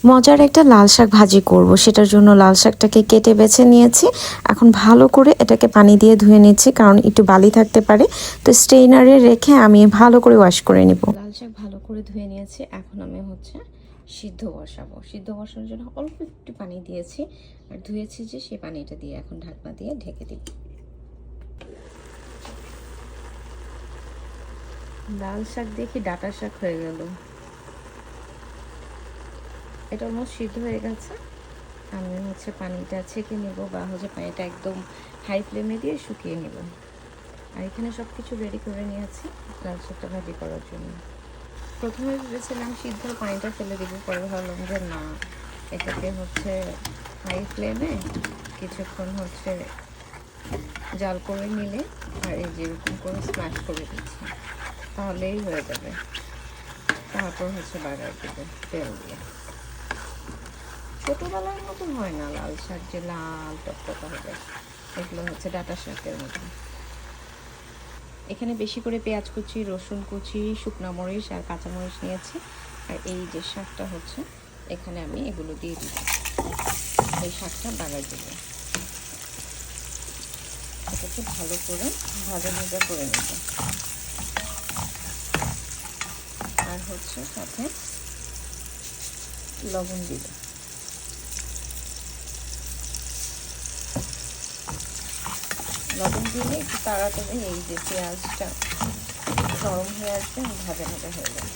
মজার একটা লাল শাক ভাজি করব, সেটার জন্য লাল শাকটাকে কেটে বেছে নিয়েছি। এখন ভালো করে এটাকে পানি দিয়ে ধুয়ে নিচ্ছি, কারণ একটু বালি থাকতে পারে। তো স্ট্রেইনারে রেখে আমি ভালো করে ওয়াশ করে নিব। লাল শাক ভালো করে ধুয়ে নিয়েছি। এখন আমি সিদ্ধ বসাবো। সিদ্ধ বসানোর জন্য অল্প একটু পানি দিয়েছি, আর ধুয়েছি যে সেই পানিটা দিয়ে এখন ঢাকনা দিয়ে ঢেকে দিব। লাল শাক দেখি ডাঁটা শাক হয়ে গেল। এটা অলমোস্ট সিদ্ধ হয়ে গেছে। আমি পানিটা ছেঁকে নেব, বা পানিটা একদম হাই ফ্লেমে দিয়ে শুকিয়ে নেব। আর এখানে সব কিছু রেডি করে নিয়েছি লাল শাকটা ভাজি করার জন্য। প্রথমে ভেবেছিলাম সিদ্ধ পানিটা ফেলে দিব, পরে ভাবলাম যে না, এটাকে হাই ফ্লেমে কিছুক্ষণ জাল করে নিলে, আর এই যেরকম করে স্ম্যাশ করে দিচ্ছি, তাহলেই হয়ে যাবে। তারপর বাগার দেবে তেল দিয়ে। ছোটোবেলার মতন হয় না লাল শাক যে লাল টকটকা হবে, এগুলো ডাঁটা শাকের মতন। এখানে বেশি করে পেঁয়াজ কুচি, রসুন কুচি, শুকনো মরিচ আর কাঁচামরিচ নিয়েছি। আর এই যে শাকটা এখানে আমি এগুলো দিয়ে দিব। এই শাকটা বাগার দেব। এটাকে ভালো করে ভাজা ভাজা করে নেব। আর সাথে লবণ দিব। লবণ দিলে একটু তাড়াতাড়ি এই যে পেঁয়াজটা গরম হয়ে আসবে, ভাজা ভাজা হয়ে যাবে।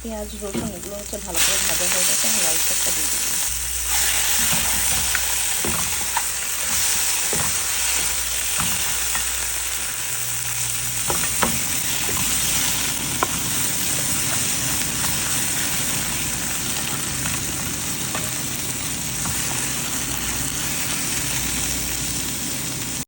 পেঁয়াজ রসুন এগুলো ভালো করে ভাজা হয়ে গেছে। আমি লাল শাকটা দিয়ে দিলাম।